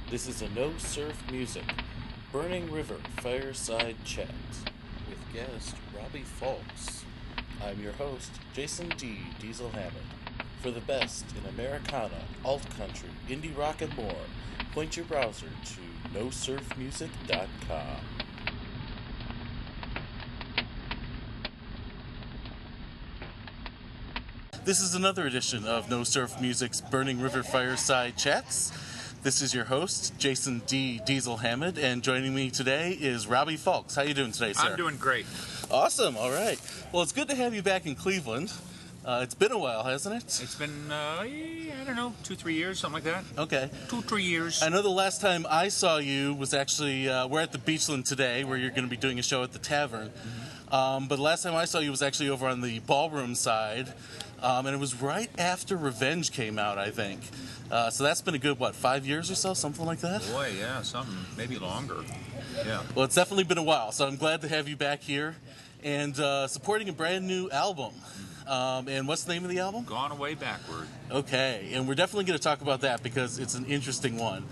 This is a No Surf Music, Burning River Fireside Chat with guest Robbie Fulks. I'm your host, Jason D. Diesel Hammond. For the best in Americana, alt country, indie rock, and more, point your browser to nosurfmusic.com. This is another edition of No Surf Music's Burning River Fireside Chats. This is your host, Jason D. Diesel Hammond, and joining me today is Robbie Fulks. How you doing today, sir? I'm doing great. Awesome. All right. Well, it's good to have you back in Cleveland. It's been a while, hasn't it? It's been, I don't know, 2-3 years, something like that. Okay. 2-3 years. I know the last time I saw you was actually, we're at the Beachland today, where you're going to be doing a show at the Tavern. But the last time I saw you was actually over on the ballroom side, and it was right after Revenge came out, I think. So that's been a good, 5 years or so, something like that? Boy, yeah, something, maybe longer. Yeah. Well, it's definitely been a while, so I'm glad to have you back here and supporting a brand new album. And what's the name of the album? Gone Away Backward. Okay, and we're definitely going to talk about that because it's an interesting one.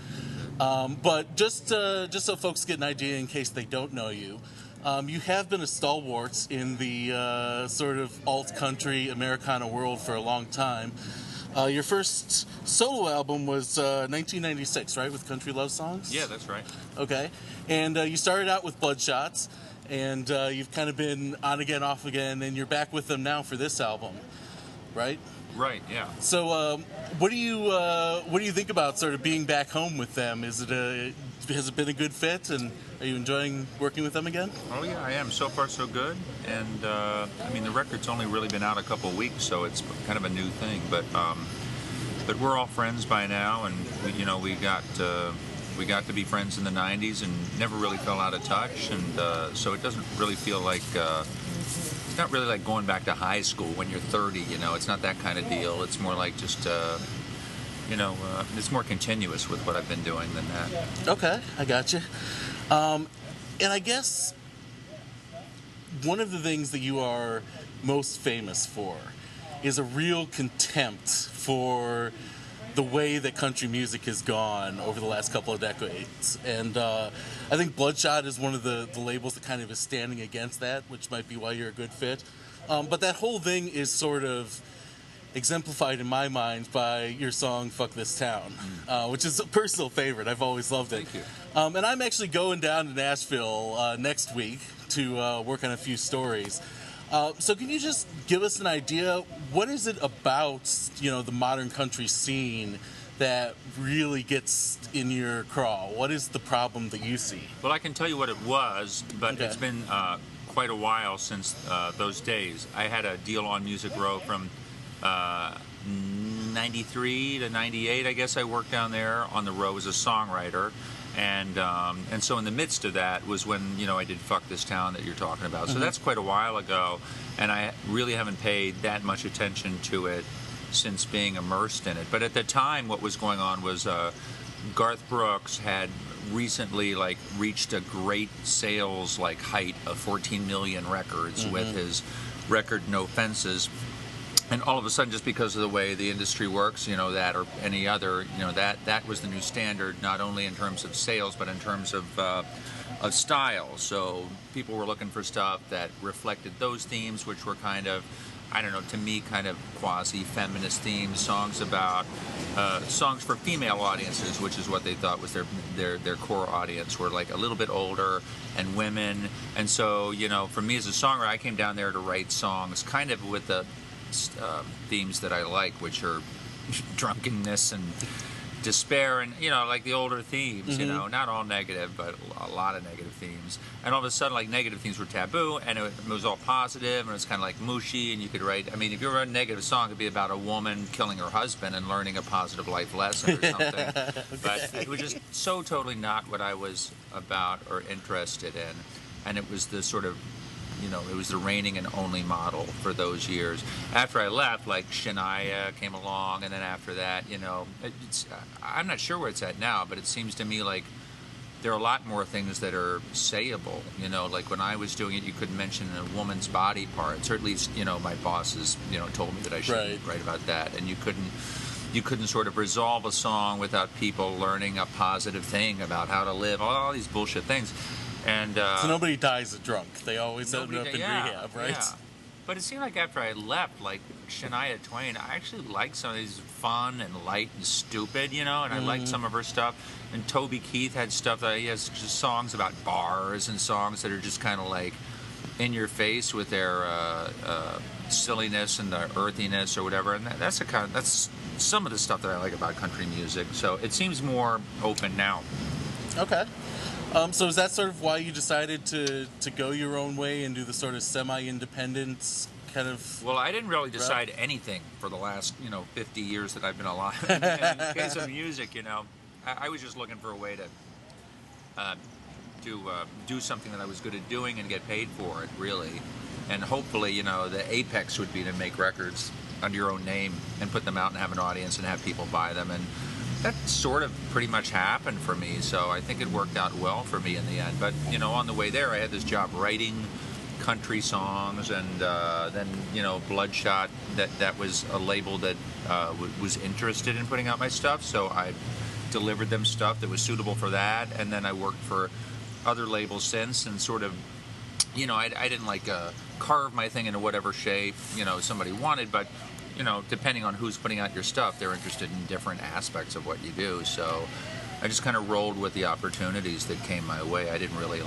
But just so folks get an idea in case they don't know you, you have been a stalwart in the sort of alt-country Americana world for a long time. Your first solo album was 1996, right, with Country Love Songs? Yeah, that's right. Okay, and you started out with Bloodshots, and you've kind of been on again, off again, and you're back with them now for this album, right? Right, yeah. So, what do you think about sort of being back home with them? Has it been a good fit, and are you enjoying working with them again? Oh, yeah, I am. So far, so good. And, I mean, the record's only really been out a couple of weeks, so it's kind of a new thing. But we're all friends by now, and, we got to be friends in the 90s and never really fell out of touch. And so it doesn't really feel like... It's not really like going back to high school when you're 30, It's not that kind of deal. It's more like just, it's more continuous with what I've been doing than that. Okay, I got you. And I guess one of the things that you are most famous for is a real contempt for the way that country music has gone over the last couple of decades. And I think Bloodshot is one of the labels that kind of is standing against that, which might be why you're a good fit. But that whole thing is sort of exemplified in my mind by your song Fuck This Town, which is a personal favorite. I've always loved it. Thank you. And I'm actually going down to Nashville next week to work on a few stories. So can you just give us an idea, what is it about, the modern country scene that really gets in your craw? What is the problem that you see? Well, I can tell you what it was, but Okay. It's been quite a while since those days. I had a deal on Music Row from 93 to 98, I guess I worked down there on the row as a songwriter. And so in the midst of that was when, I did Fuck This Town that you're talking about. So that's quite a while ago, and I really haven't paid that much attention to it since being immersed in it. But at the time, what was going on was Garth Brooks had recently reached a great sales height of 14 million records with his record No Fences. And all of a sudden, just because of the way the industry works, that or any other, that was the new standard, not only in terms of sales, but in terms of style. So people were looking for stuff that reflected those themes, which were kind of, I don't know, to me, kind of quasi-feminist themes, songs about, songs for female audiences, which is what they thought was their core audience, were a little bit older and women. And so, for me as a songwriter, I came down there to write songs kind of with the themes that I like, which are drunkenness and despair and, the older themes, not all negative, but a lot of negative themes. And all of a sudden, negative themes were taboo, and it was all positive, and it was kind of mushy, and you could write, if you wrote a negative song, it'd be about a woman killing her husband and learning a positive life lesson or something. Okay. But it was just so totally not what I was about or interested in. And it was the sort of it was the reigning and only model for those years. After I left, Shania came along, and then after that, I'm not sure where it's at now, but it seems to me there are a lot more things that are sayable. When I was doing it, you could mention a woman's body parts, or at least, my bosses, told me that I should write about that, and you couldn't you couldn't sort of resolve a song without people learning a positive thing about how to live, all these bullshit things. And so nobody dies a drunk. They always end up in rehab, right? Yeah. But it seemed like after I left, like Shania Twain, I actually liked some of these fun and light and stupid, and I liked some of her stuff. And Toby Keith had stuff that he has just songs about bars and songs that are just kind of like in your face with their silliness and the earthiness or whatever. And that's some of the stuff that I like about country music. So it seems more open now. Okay. So is that sort of why you decided to go your own way and do the sort of semi-independent kind of... Well, I didn't really decide anything for the last, 50 years that I've been alive. In the case of music, I was just looking for a way to do something that I was good at doing and get paid for it, really. And hopefully, the apex would be to make records under your own name and put them out and have an audience and have people buy them. And that sort of pretty much happened for me, so I think it worked out well for me in the end. But, on the way there, I had this job writing country songs, and then, Bloodshot, that was a label that was interested in putting out my stuff, so I delivered them stuff that was suitable for that, and then I worked for other labels since, and sort of, I didn't like carve my thing into whatever shape, somebody wanted, but depending on who's putting out your stuff, they're interested in different aspects of what you do. So I just kind of rolled with the opportunities that came my way. I didn't really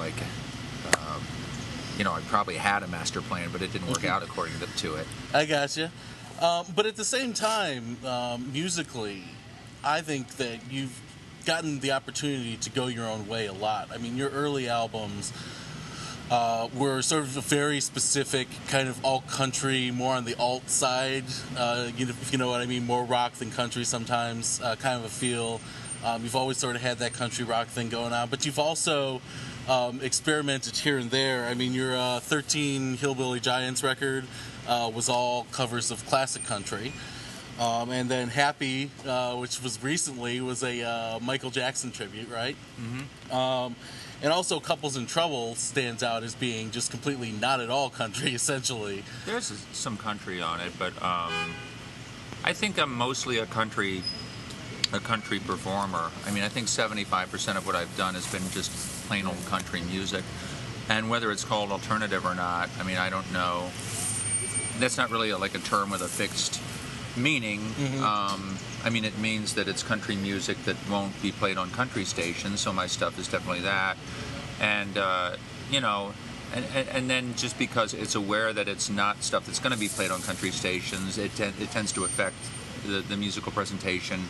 I probably had a master plan, but it didn't work out according to it. I gotcha. But at the same time, musically, I think that you've gotten the opportunity to go your own way a lot. I mean, your early albums were sort of a very specific kind of alt country, more on the alt side, if you know what I mean, more rock than country sometimes, kind of a feel. You've always sort of had that country rock thing going on, but you've also experimented here and there. I mean, your 13 Hillbilly Giants record was all covers of classic country. And then Happy, which was recently, was a Michael Jackson tribute, right? Mm-hmm. And also Couples in Trouble stands out as being just completely not at all country, essentially. There's some country on it, but I think I'm mostly a country performer. I mean, I think 75% of what I've done has been just plain old country music. And whether it's called alternative or not, I mean, I don't know. That's not really like a term with a fixed meaning. Mm-hmm. I mean, it means that it's country music that won't be played on country stations, so my stuff is definitely that. And, and then just because it's aware that it's not stuff that's going to be played on country stations, it tends to affect the musical presentation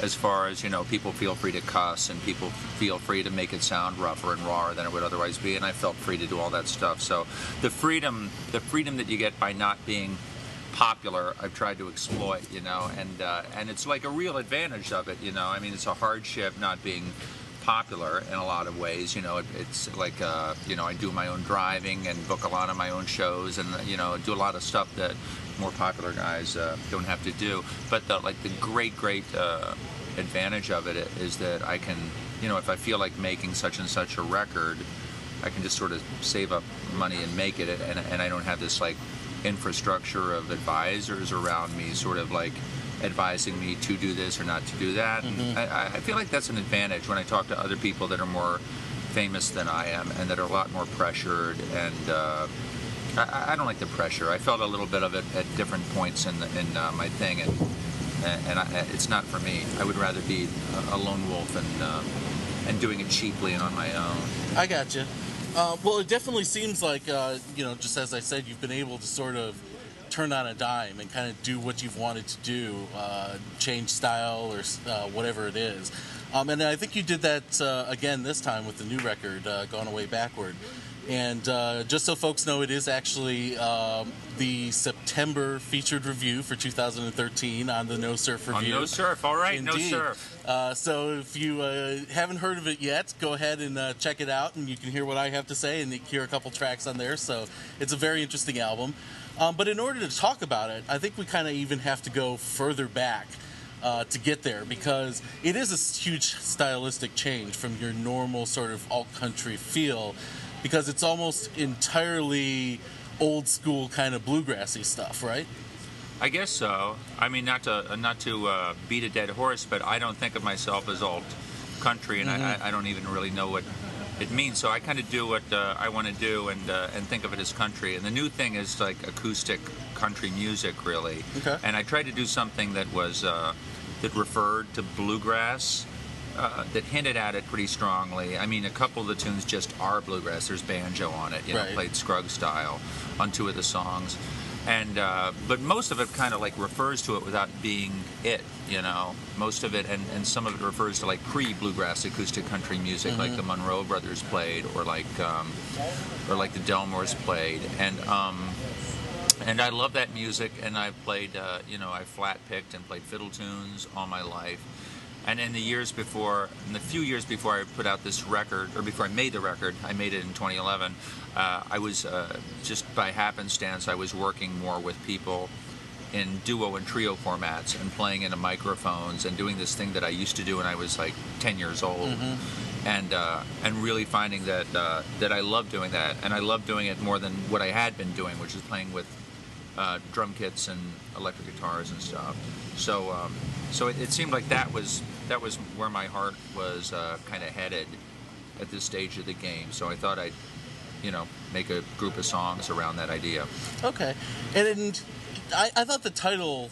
as far as, people feel free to cuss and people feel free to make it sound rougher and rawer than it would otherwise be, and I felt free to do all that stuff. So the freedom that you get by not being popular, I've tried to exploit, and it's like a real advantage of it, I mean, it's a hardship not being popular in a lot of ways, it's like, I do my own driving and book a lot of my own shows and, do a lot of stuff that more popular guys don't have to do. But the great advantage of it is that I can, if I feel like making such and such a record, I can just sort of save up money and make it, and I don't have this infrastructure of advisors around me sort of advising me to do this or not to do that. Mm-hmm. I feel like that's an advantage when I talk to other people that are more famous than I am and that are a lot more pressured, and I don't like the pressure. I felt a little bit of it at different points in my thing, and it's not for me. I would rather be a lone wolf and doing it cheaply and on my own. I gotcha. Well, it definitely seems like, just as I said, you've been able to sort of turn on a dime and kind of do what you've wanted to do, change style or whatever it is. And I think you did that again this time with the new record, Gone Away Backward. And just so folks know, it is actually the September featured review for 2013 on the No Surf review. On No Surf, all right, Indeed. No Surf. So if you haven't heard of it yet, go ahead and check it out, and you can hear what I have to say and hear a couple tracks on there. So it's a very interesting album. But in order to talk about it, I think we kind of even have to go further back to get there, because it is a huge stylistic change from your normal sort of alt-country feel, because it's almost entirely old school kind of bluegrassy stuff, right? I guess so. I mean, not to beat a dead horse, but I don't think of myself as alt country, and I don't even really know what it means. So I kind of do what I want to do, and think of it as country. And the new thing is like acoustic country music, really. Okay. And I tried to do something that was that referred to bluegrass. That hinted at it pretty strongly. I mean, a couple of the tunes just are bluegrass. There's banjo on it, Right. played Scruggs style on 2 of the songs. And but most of it kind of like refers to it without being it, most of it, and some of it refers to like pre-bluegrass acoustic country music, like the Monroe Brothers played, or like the Delmores played, and I love that music. And I played, I flat picked and played fiddle tunes all my life. And in the few years before I put out this record, or before I made the record, I made it in 2011, I was, just by happenstance, I was working more with people in duo and trio formats and playing into microphones and doing this thing that I used to do when I was like 10 years old. And really finding that I love doing that. And I love doing it more than what I had been doing, which is playing with drum kits and electric guitars and stuff. So it seemed like that was where my heart was kind of headed at this stage of the game. So I thought I'd, make a group of songs around that idea. Okay. And I thought the title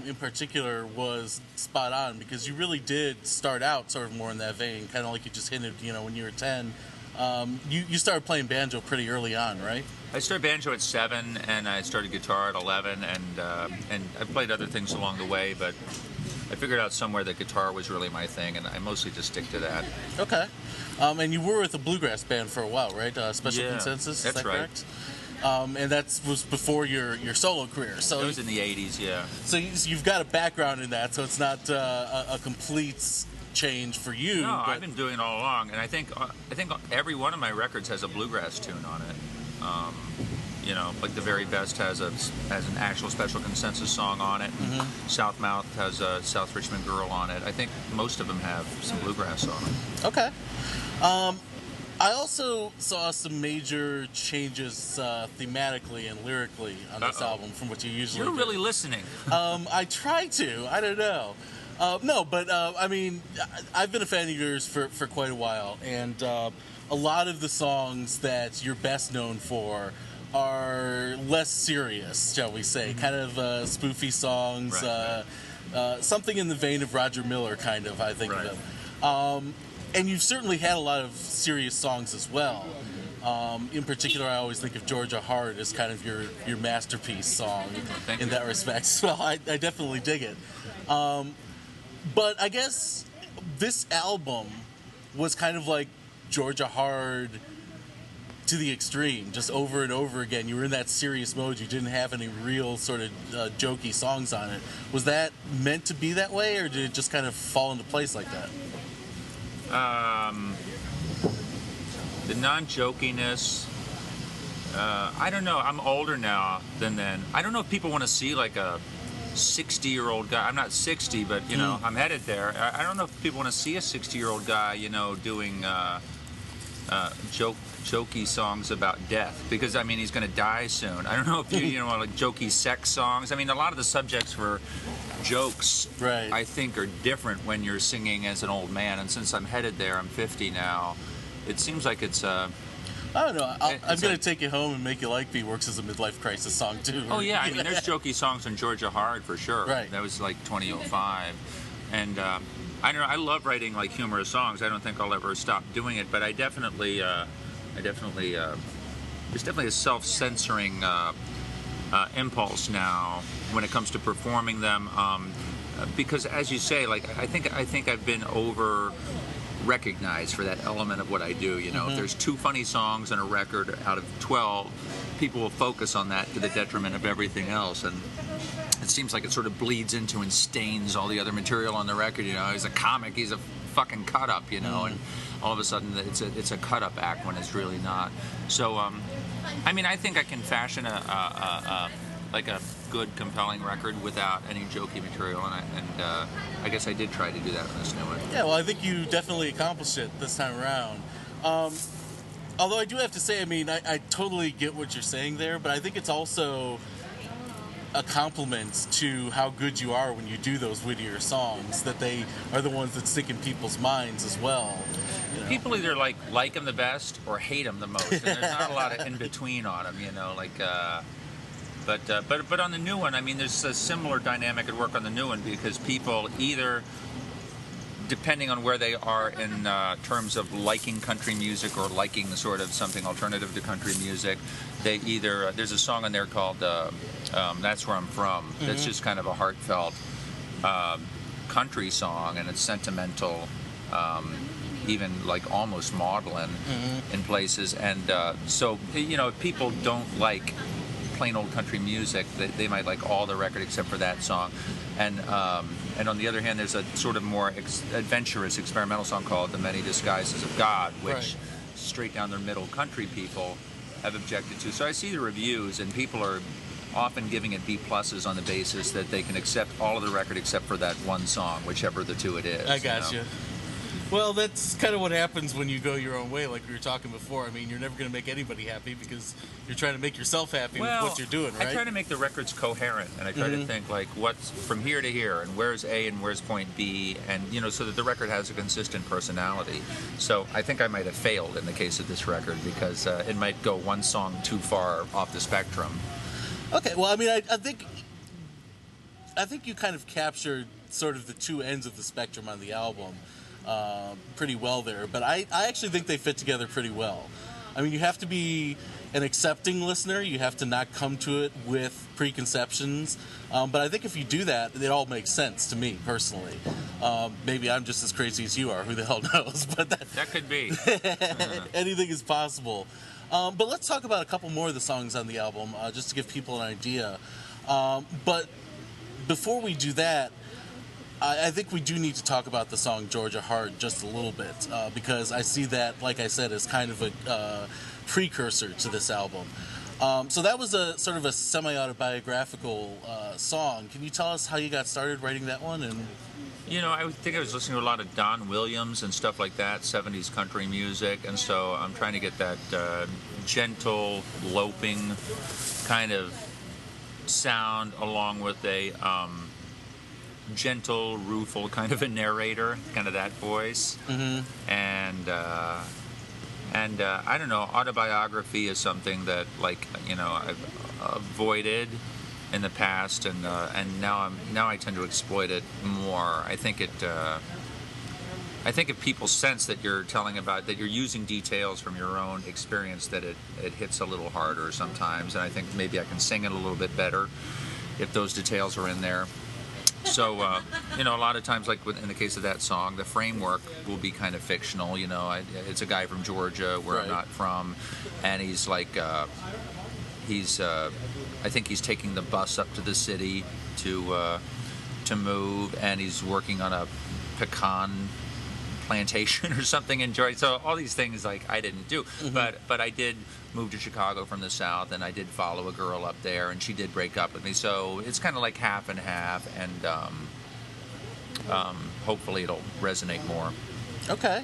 in particular was spot on, because you really did start out sort of more in that vein, kind of like you just hinted, when you were 10. You started playing banjo pretty early on, right? I started banjo at 7, and I started guitar at 11, and I played other things along the way, but I figured out somewhere that guitar was really my thing, and I mostly just stick to that. Okay. And you were with a bluegrass band for a while, right? Special Yeah, Consensus, that's is that right. correct? And that was before your solo career. So It was in the 80s, yeah. So you've got a background in that, so it's not a complete change for you. No, but I've been doing it all along, and I think every one of my records has a bluegrass tune on it. Like The Very Best has an actual Special Consensus song on it. And Southmouth has a South Richmond Girl on it. I think most of them have some bluegrass on them. Okay. I also saw some major changes thematically and lyrically on this album from what you usually You're do. really listening. I try to. I don't know. No, but I mean, I've been a fan of yours for quite a while, and a lot of the songs that you're best known for are less serious, shall we say, kind of spoofy songs, Right. Something in the vein of Roger Miller, kind of, I think Right. of them. And you've certainly had a lot of serious songs as well. In particular, I always think of Georgia Heart as kind of your masterpiece song Thank in you. that respect. So I definitely dig it. But I guess this album was kind of like Georgia Hard to the extreme, just over and over again. You were in that serious mode. You didn't have any real sort of jokey songs on it. Was that meant to be that way, or did it just kind of fall into place like that? The non-jokiness, I don't know. I'm older now than then. I don't know if people want to see like a 60-year-old guy. I'm not 60, but I'm headed there. I don't know if people want to see a 60-year-old guy, doing jokey songs about death, because I mean he's going to die soon. I don't know if you like jokey sex songs. I mean, a lot of the subjects for jokes, Right. I think, are different when you're singing as an old man. And since I'm headed there, I'm 50 now. It seems like it's I don't know. I'm It's going a- to Take You Home and Make You Like Me works as a midlife crisis song, too. Oh yeah, I mean there's jokey songs on Georgia Hard for sure. Right. That was like 2005, and I don't know. I love writing like humorous songs. I don't think I'll ever stop doing it, but I definitely, there's definitely a self-censoring impulse now when it comes to performing them, because as you say, like I think I've been over recognized for that element of what I do. If there's 2 funny songs on a record out of 12, people will focus on that to the detriment of everything else, and it seems like it sort of bleeds into and stains all the other material on the record. He's a comic, he's a fucking cut up, and all of a sudden it's a cut up act when it's really not. So I mean, I think I can fashion a good, compelling record without any jokey material, and I guess I did try to do that on this new one. Yeah, well, I think you definitely accomplished it this time around. Although I do have to say, I mean, I totally get what you're saying there, but I think it's also a compliment to how good you are when you do those wittier songs, that they are the ones that stick in people's minds as well. You know? People either like them the best or hate them the most, and there's not a lot of in between on them, you know. But on the new one, I mean, there's a similar dynamic at work on the new one, because people either, depending on where they are in terms of liking country music or liking sort of something alternative to country music, they either there's a song on there called "That's Where I'm From." That's just kind of a heartfelt country song, and it's sentimental, even like almost maudlin in places. And so, you know, if people don't like plain old country music, they might like all the record except for that song. And on the other hand, there's a sort of more adventurous experimental song called "The Many Disguises of God," which straight down the middle country people have objected to. So I see the reviews, and people are often giving it B+ on the basis that they can accept all of the record except for that one song, whichever the two it is. I got you. Well, that's kind of what happens when you go your own way, like we were talking before. I mean, you're never going to make anybody happy because you're trying to make yourself happy with what you're doing, right? I try to make the records coherent, and I try to think, like, what's from here to here, and where's A and where's point B, and, you know, so that the record has a consistent personality. So I think I might have failed in the case of this record, because it might go one song too far off the spectrum. Okay, well, I mean, I think you kind of captured sort of the two ends of the spectrum on the album pretty well there, but I actually think they fit together pretty well. I mean, you have to be an accepting listener, you have to not come to it with preconceptions, but I think if you do that, it all makes sense to me personally. Maybe I'm just as crazy as you are, who the hell knows, but that could be. Anything is possible. But let's talk about a couple more of the songs on the album, just to give people an idea. But before we do that, I think we do need to talk about the song Georgia Heart just a little bit, because I see that, like I said, as kind of a precursor to this album. So that was a sort of a semi-autobiographical song. Can you tell us how you got started writing that one? And you know, I think I was listening to a lot of Don Williams and stuff like that, 70s country music, and so I'm trying to get that gentle, loping kind of sound along with a gentle, rueful kind of a narrator, kind of that voice. And I don't know, autobiography is something that, like, you know, I've avoided in the past, and now I tend to exploit it more. I think if people sense that you're telling about, that you're using details from your own experience, that it hits a little harder sometimes, and I think maybe I can sing it a little bit better if those details are in there. So, you know, a lot of times, like in the case of that song, the framework will be kind of fictional. You know, it's a guy from Georgia, where I'm not from, and he's like, I think he's taking the bus up to the city to move, and he's working on a pecan plantation or something in Georgia. So all these things, like, I didn't do, but I did move to Chicago from the South, and I did follow a girl up there, and she did break up with me. So it's kind of like half and half, and hopefully it'll resonate more. Okay.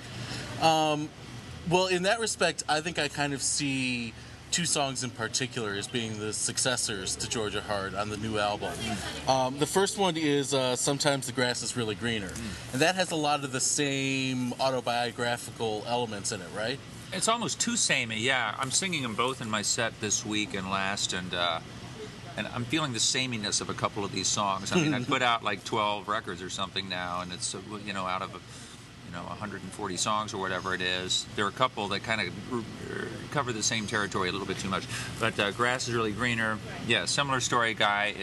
Well, in that respect, I think I kind of see two songs in particular as being the successors to Georgia Heart on the new album. The first one is Sometimes the Grass is Really Greener, and that has a lot of the same autobiographical elements in it, right? It's almost too samey, yeah. I'm singing them both in my set this week and last, and I'm feeling the sameness of a couple of these songs. I mean, I put out like 12 records or something now, and it's, you know, out of 140 songs or whatever it is. There are a couple that kind of cover the same territory a little bit too much. But Grass is Really Greener, yeah, similar story. Guy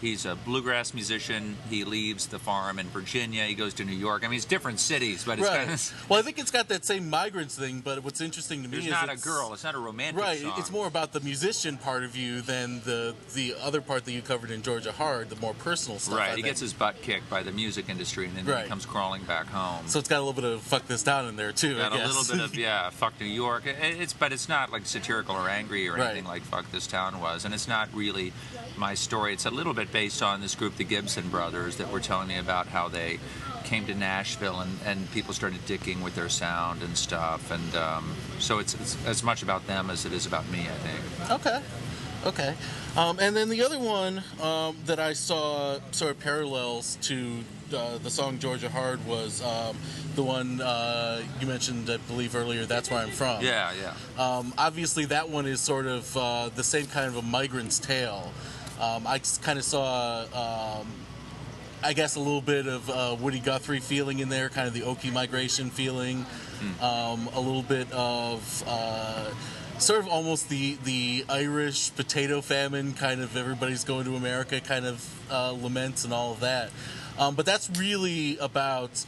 he's a bluegrass musician. He leaves the farm in Virginia. He goes to New York. I mean, it's different cities, but it's kind of... Well, I think it's got that same migrants thing, but what's interesting to me is it's not a girl. It's not a romantic song. It's more about the musician part of you than the other part that you covered in Georgia Heart, the more personal stuff. Right. He gets his butt kicked by the music industry, and then he comes crawling back home. So it's got a little bit of fuck this down in there, too, I guess. A little bit of, yeah, fuck New York. But it's not like satirical or angry or anything like Fuck This Town was, and it's not really my story. It's a little bit based on this group, the Gibson brothers, that were telling me about how they came to Nashville and people started dicking with their sound and stuff, and so it's as much about them as it is about me, I think. Okay. Okay. And then the other one that I saw sort of parallels to the song Georgia Hard was the one you mentioned, I believe, earlier, That's Where I'm From. Yeah, yeah. Obviously, that one is sort of the same kind of a migrant's tale. I kind of saw, I guess, a little bit of Woody Guthrie feeling in there, kind of the Okie migration feeling, a little bit of sort of almost the Irish potato famine, kind of everybody's going to America kind of laments and all of that. But that's really about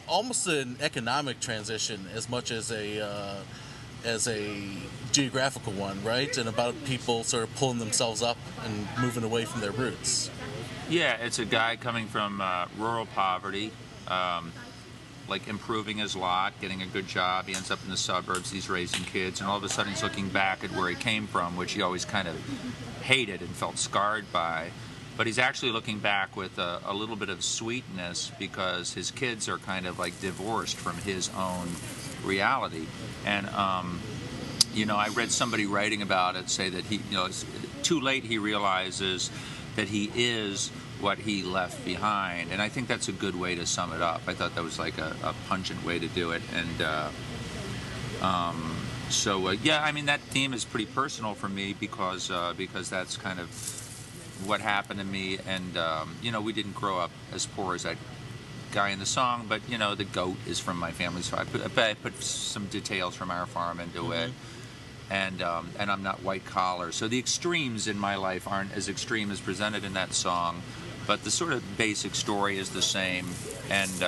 almost an economic transition as much as a geographical one, right? And about people sort of pulling themselves up and moving away from their roots. Yeah, it's a guy coming from rural poverty, like improving his lot, getting a good job. He ends up in the suburbs, he's raising kids, and all of a sudden he's looking back at where he came from, which he always kind of hated and felt scarred by. But he's actually looking back with a little bit of sweetness because his kids are kind of like divorced from his own reality. And, I read somebody writing about it say that it's too late he realizes that he is what he left behind. And I think that's a good way to sum it up. I thought that was like a pungent way to do it. And that theme is pretty personal for me because that's kind of what happened to me. And, we didn't grow up as poor as that guy in the song, but, the goat is from my family. So I put some details from our farm into it. And I'm not white collar. So the extremes in my life aren't as extreme as presented in that song, but the sort of basic story is the same. And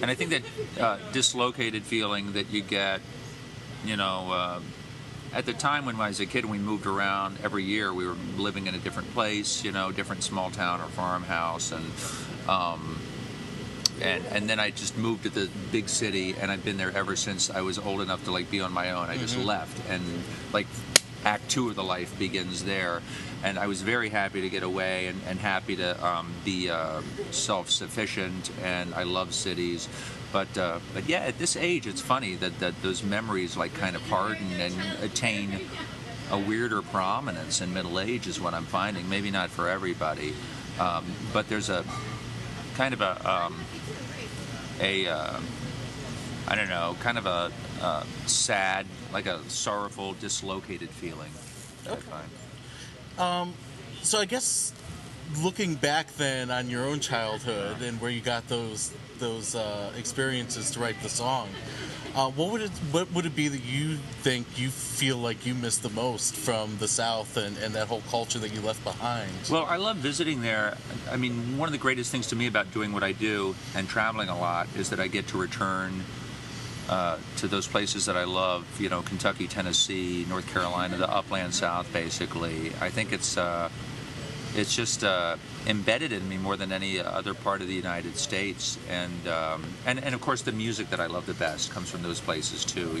I think that dislocated feeling that you get, at the time when I was a kid and we moved around every year, we were living in a different place, different small town or farmhouse, and then I just moved to the big city, and I've been there ever since I was old enough to be on my own. I just left, and Act 2 of the life begins there. And I was very happy to get away and happy to be self-sufficient, and I love cities. But yeah, at this age, it's funny that those memories kind of harden and attain a weirder prominence in middle age is what I'm finding. Maybe not for everybody, but there's a kind of a sad, like a sorrowful, dislocated feeling that I find. So I guess looking back then on your own childhood and where you got those experiences to write the song, what would it be that you feel like you missed the most from the South and that whole culture that you left behind? Well, I love visiting there. I mean, one of the greatest things to me about doing what I do and traveling a lot is that I get to return to those places that I love, Kentucky, Tennessee, North Carolina, the upland South, basically. I think it's just embedded in me more than any other part of the United States, and of course the music that I love the best comes from those places too.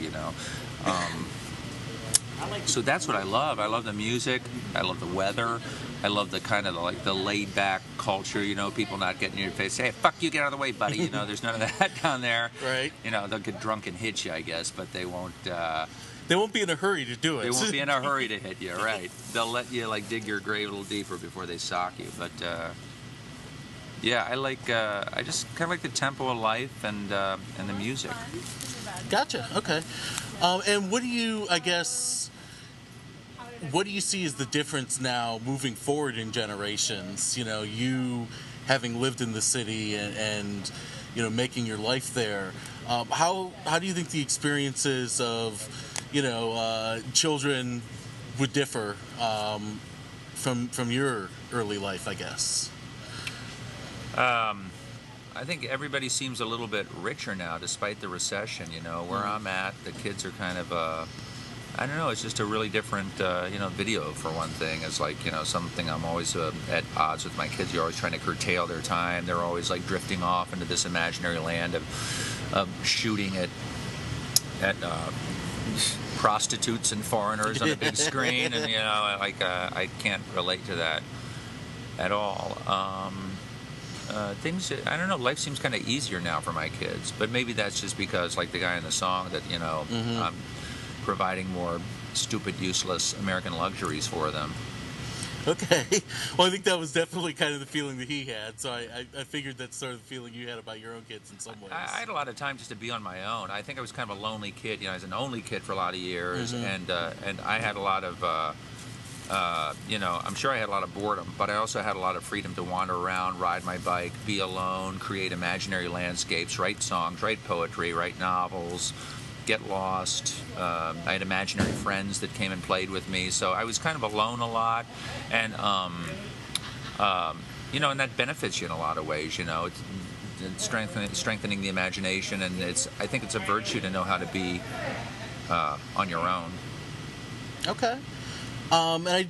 So that's what I love. I love the music. I love the weather. I love the kind of the laid back culture. People not getting in your face. Hey, fuck you, get out of the way, buddy. There's none of that down there. Right. They'll get drunk and hit you, I guess, but they won't. They won't be in a hurry to do it. They won't be in a hurry to hit you, right? They'll let you dig your grave a little deeper before they sock you. But yeah, I just kind of like the tempo of life and the music. Gotcha. Okay. And what do you see as the difference now moving forward in generations? You having lived in the city and making your life there. How do you think the experiences of children would differ from your early life, I guess? I think everybody seems a little bit richer now, despite the recession. Where I'm at, the kids are kind of I don't know. It's just a really different, video for one thing. It's something I'm always at odds with my kids. You're always trying to curtail their time. They're always drifting off into this imaginary land of shooting at prostitutes and foreigners on a big screen, and I can't relate to that at all. Things, I don't know, life seems kind of easier now for my kids, but maybe that's just because, like the guy in the song, that I'm providing more stupid, useless American luxuries for them. Okay. Well, I think that was definitely kind of the feeling that he had. So I figured that's sort of the feeling you had about your own kids in some ways. I had a lot of time just to be on my own. I think I was kind of a lonely kid. You know, I was an only kid for a lot of years, and I had a lot of, you know, I'm sure I had a lot of boredom, but I also had a lot of freedom to wander around, ride my bike, be alone, create imaginary landscapes, write songs, write poetry, write novels, get lost. I had imaginary friends that came and played with me, so I was kind of alone a lot, and you know, and that benefits you in a lot of ways. You know, it's strengthening the imagination, and I think it's a virtue to know how to be on your own. Okay. And I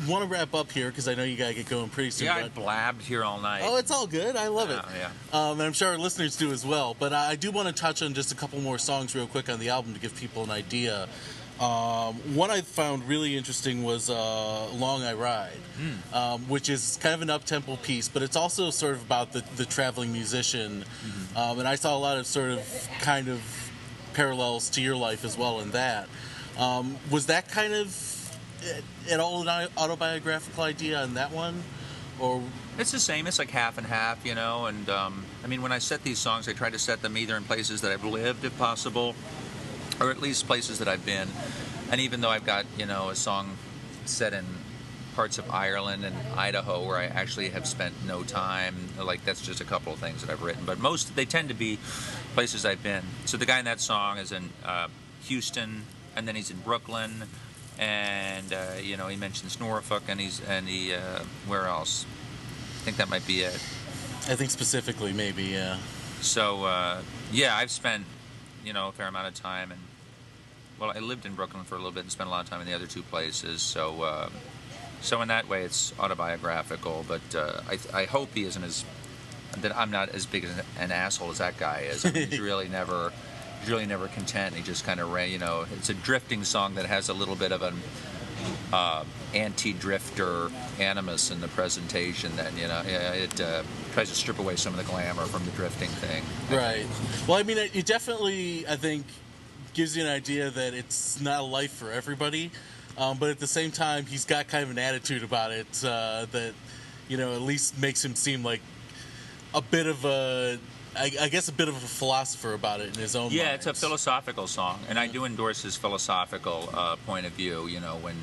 want to wrap up here because I know you gotta get going pretty soon. Yeah, I blabbed here all night. Oh, it's all good. I love it. Yeah. And I'm sure our listeners do as well. But I do want to touch on just a couple more songs real quick on the album to give people an idea. One I found really interesting was Long I Ride, which is kind of an up-tempo piece, but it's also sort of about the traveling musician. And I saw a lot of sort of kind of parallels to your life as well in that. Was that kind of at all an autobiographical idea on that one? Or it's the same. It's like half and half, you know. And I mean, when I set these songs, I try to set them either in places that I've lived, if possible, or at least places that I've been. And even though I've got, you know, a song set in parts of Ireland and Idaho where I actually have spent no time, like that's just a couple of things that I've written. But most, they tend to be places I've been. So the guy in that song is in Houston, and then he's in Brooklyn. And you know, he mentions Norfolk, and he where else? I think that might be it. I think specifically, maybe, yeah. So yeah, I've spent, you know, a fair amount of time, and well, I lived in Brooklyn for a little bit and spent a lot of time in the other two places. So so in that way, it's autobiographical. But I hope he isn't that I'm not as big an asshole as that guy is. I mean, he's really never content. He just kind of ran, you know, it's a drifting song that has a little bit of an anti-drifter animus in the presentation that, you know, it tries to strip away some of the glamour from the drifting thing. Right. Well, I mean, it definitely, I think, gives you an idea that it's not a life for everybody, but at the same time, he's got kind of an attitude about it that, you know, at least makes him seem like a bit of a, I guess a bit of a philosopher about it in his own Yeah, mind. it's a philosophical song, and I do endorse his philosophical point of view. You know, when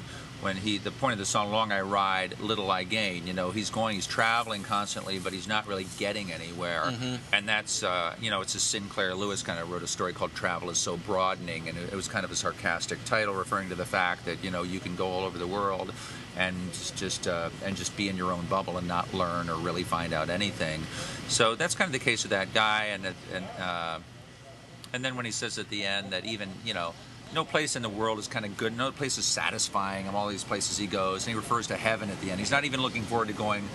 the point of the song, Long I Ride, Little I Gain, you know, he's traveling constantly, but he's not really getting anywhere. And that's, you know, it's a Sinclair Lewis kind of wrote a story called Travel is So Broadening, and it was kind of a sarcastic title referring to the fact that, you know, you can go all over the world and just be in your own bubble and not learn or really find out anything. So that's kind of the case with that guy, and then when he says at the end that even, you know, no place in the world is kind of good, no place is satisfying of all these places he goes, and he refers to heaven at the end. He's not even looking forward to going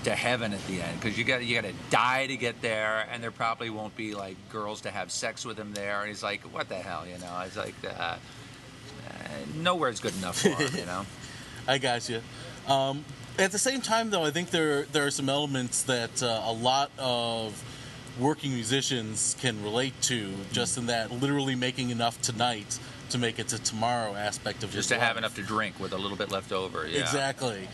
to heaven at the end, because you got to die to get there, and there probably won't be like girls to have sex with him there. And he's like, what the hell, you know? It's like nowhere's good enough for him, you know. I got you. At the same time, though, I think there are some elements that a lot of working musicians can relate to, just in that literally making enough tonight to make it to tomorrow aspect of just your to have life. up to drink with a little bit left over. Yeah. Exactly.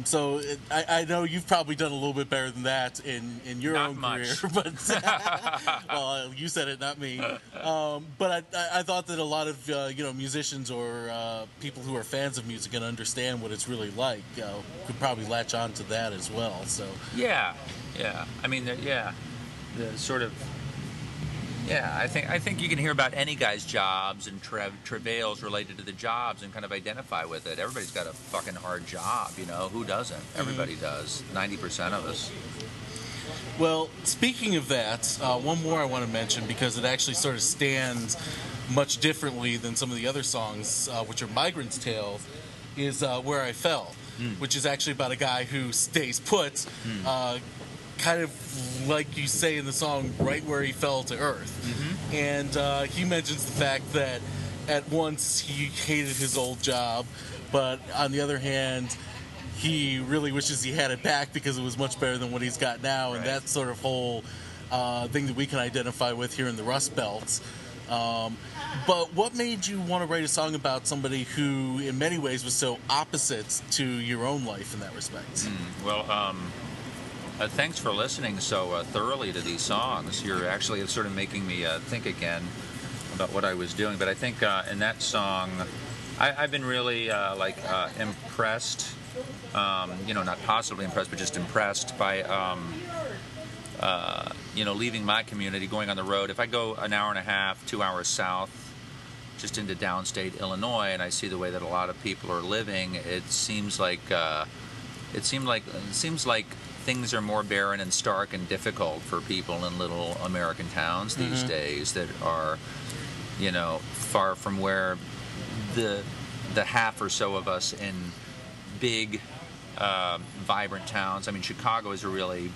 So I know you've probably done a little bit better than that in your Not own much. career, but well, you said it, not me. But I thought that a lot of you know, musicians or people who are fans of music and understand what it's really like could probably latch on to that as well. So yeah. I mean, the sort of. Yeah, I think you can hear about any guy's jobs and travails related to the jobs and kind of identify with it. Everybody's got a fucking hard job, you know. Who doesn't? Everybody does. 90% of us. Well, speaking of that, one more I want to mention, because it actually sort of stands much differently than some of the other songs, which are Migrant's Tale, is Where I Fell, which is actually about a guy who stays put, kind of like you say in the song, right where he fell to earth. And he mentions the fact that at once he hated his old job, but on the other hand, he really wishes he had it back because it was much better than what he's got now. And that sort of whole thing that we can identify with here in the Rust Belt. But what made you want to write a song about somebody who, in many ways, was so opposite to your own life in that respect? Well, thanks for listening so thoroughly to these songs. You're actually sort of making me think again about what I was doing. But I think in that song, I've been really impressed. Not possibly impressed, but just impressed by leaving my community, going on the road. If I go an hour and a half, 2 hours south, just into downstate Illinois, and I see the way that a lot of people are living, it seems like things are more barren and stark and difficult for people in little American towns these days that are, far from where the half or so of us in big, vibrant towns. I mean, Chicago is a really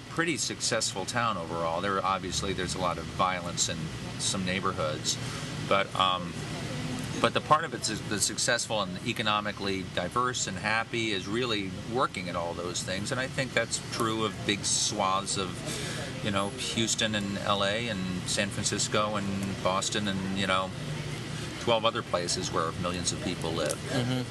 pretty successful town overall. There's a lot of violence in some neighborhoods, but the part of it that's successful and economically diverse and happy is really working at all those things. And I think that's true of big swaths of, Houston and LA and San Francisco and Boston and, 12 other places where millions of people live.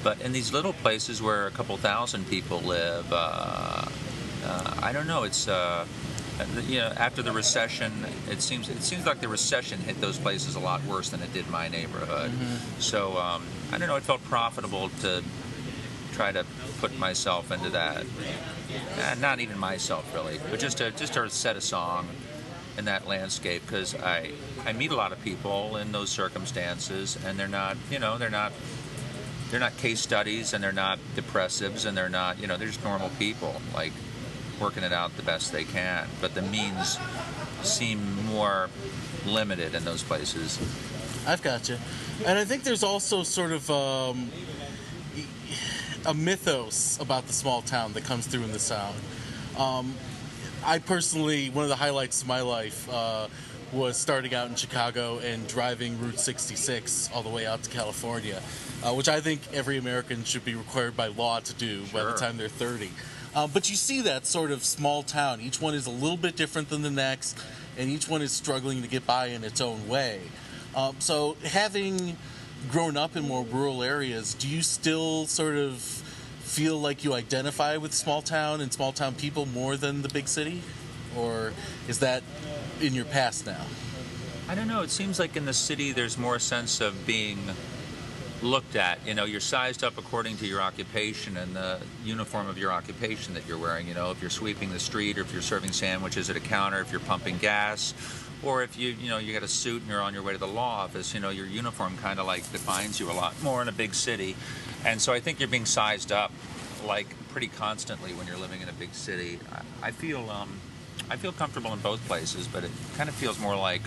But in these little places where a couple thousand people live, I don't know. It's after the recession, it seems like the recession hit those places a lot worse than it did my neighborhood. So I don't know. It felt profitable to try to put myself into that. Not even myself really, but just to set a song in that landscape, because I meet a lot of people in those circumstances, and they're not case studies, and they're not depressives, and they're not they're just normal people, like working it out the best they can, but the means seem more limited in those places. I've got you. And I think there's also sort of a mythos about the small town that comes through in the sound. I personally, one of the highlights of my life was starting out in Chicago and driving Route 66 all the way out to California, which I think every American should be required by law to do by the time they're 30. But you see that sort of small town. Each one is a little bit different than the next, and each one is struggling to get by in its own way. So having grown up in more rural areas, do you still sort of feel like you identify with small town and small town people more than the big city? Or is that in your past now? I don't know. It seems like in the city there's more a sense of being looked at. You're sized up according to your occupation and the uniform of your occupation that you're wearing. If you're sweeping the street, or if you're serving sandwiches at a counter, if you're pumping gas, or if you got a suit and you're on your way to the law office, your uniform kind of like defines you a lot more in a big city. And so I think you're being sized up like pretty constantly when you're living in a big city. I feel comfortable in both places, but it kind of feels more like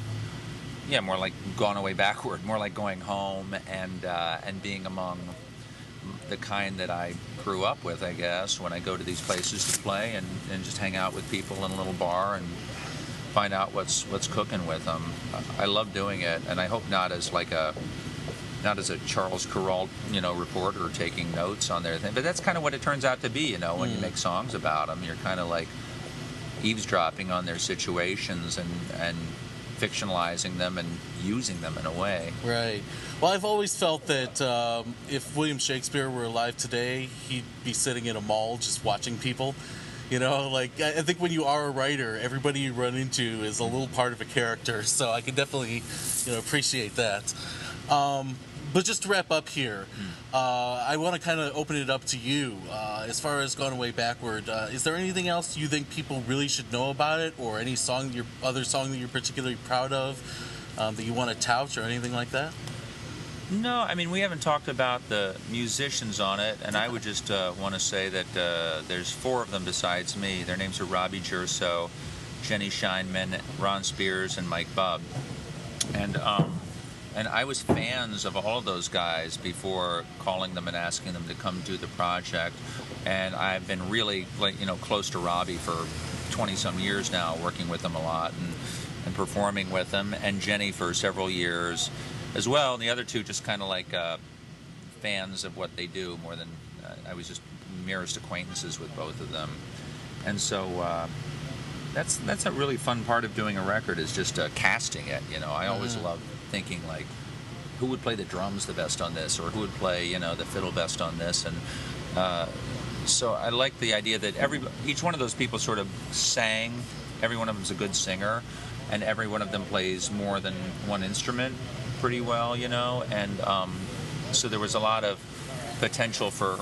gone away backward, more like going home and being among the kind that I grew up with, I guess, when I go to these places to play and just hang out with people in a little bar and find out what's cooking with them. I love doing it, and I hope not as a Charles Kuralt, reporter taking notes on their thing, but that's kind of what it turns out to be, when you make songs about them. You're kind of like eavesdropping on their situations and fictionalizing them and using them in a way. Right. Well, I've always felt that if William Shakespeare were alive today, he'd be sitting in a mall just watching people. I think when you are a writer, everybody you run into is a little part of a character, so I can definitely, appreciate that. But just to wrap up here, I want to kind of open it up to you. As far as Gone Away Backward, is there anything else you think people really should know about it, or any other song that you're particularly proud of that you want to tout, or anything like that? No, I mean, we haven't talked about the musicians on it, and I would just want to say that there's 4 of them besides me. Their names are Robbie Gerso, Jenny Scheinman, Ron Spears, and Mike Bubb. And I was fans of all of those guys before calling them and asking them to come do the project. And I've been really, close to Robbie for 20-some years now, working with him a lot and performing with him, and Jenny for several years as well. And the other 2 just kind of like fans of what they do more than I was just merest acquaintances with both of them. And so that's a really fun part of doing a record, is just casting it. I always love thinking, like, who would play the drums the best on this, or who would play the fiddle best on this, and so I like the idea that each one of those people sort of sang. Every one of them's a good singer, and every one of them plays more than one instrument pretty well, and so there was a lot of potential for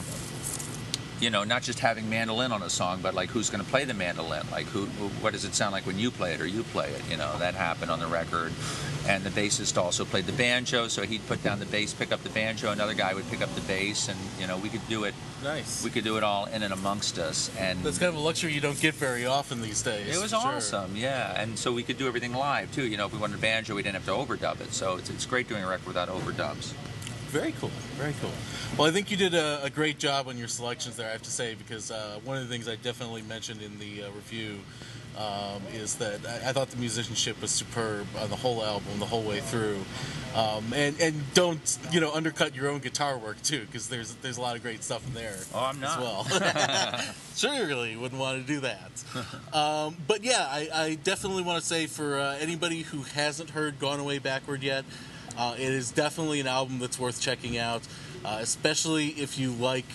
not just having mandolin on a song, but like, who's going to play the mandolin? Like, what does it sound like when you play it or you play it? That happened on the record. And the bassist also played the banjo, so he'd put down the bass, pick up the banjo. Another guy would pick up the bass, and we could do it. Nice. We could do it all in and amongst us. And that's kind of a luxury you don't get very often these days. It was awesome, yeah. And so we could do everything live too. If we wanted a banjo, we didn't have to overdub it. So it's great doing a record without overdubs. Very cool, very cool. Well, I think you did a great job on your selections there, I have to say, because one of the things I definitely mentioned in the review is that I thought the musicianship was superb on the whole album, the whole way through. And don't undercut your own guitar work too, because there's a lot of great stuff in there. Oh, I'm not. As well. Surely wouldn't want to do that. But yeah, I definitely want to say, for anybody who hasn't heard Gone Away Backward yet, it is definitely an album that's worth checking out, especially if you like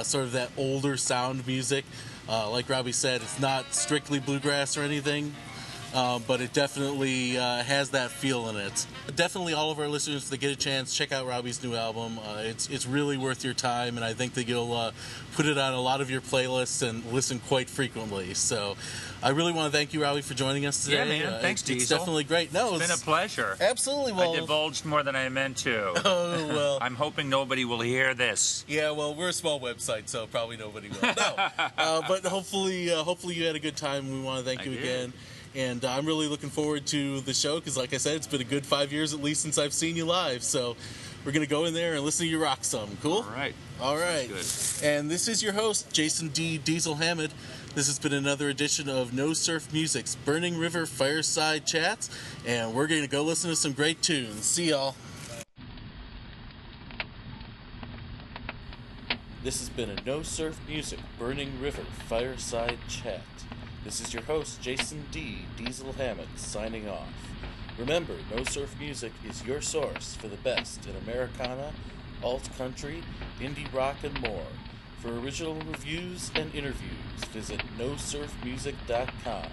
sort of that older sound music. Like Robbie said, it's not strictly bluegrass or anything, but it definitely has that feel in it. Definitely, all of our listeners, if they get a chance, check out Robbie's new album. It's really worth your time, and I think that you'll put it on a lot of your playlists and listen quite frequently. So I really want to thank you, Robbie, for joining us today. Yeah, man. Thanks, Diesel. It's definitely great. No, it's been a pleasure. Absolutely. Well, I divulged more than I meant to. Oh, well. I'm hoping nobody will hear this. Yeah, well, we're a small website, so probably nobody will. No, but hopefully you had a good time. We want to thank you again. And I'm really looking forward to the show, because, like I said, it's been a good 5 years at least since I've seen you live. So we're going to go in there and listen to you rock some. Cool? All right. Good. And this is your host, Jason D. Diesel HAMAD. This has been another edition of No Surf Music's Burning River Fireside Chats. And we're going to go listen to some great tunes. See y'all. This has been a No Surf Music Burning River Fireside Chat. This is your host, Jason D. Diesel HAMAD, signing off. Remember, No Surf Music is your source for the best in Americana, alt-country, indie rock, and more. For original reviews and interviews, visit nosurfmusic.com.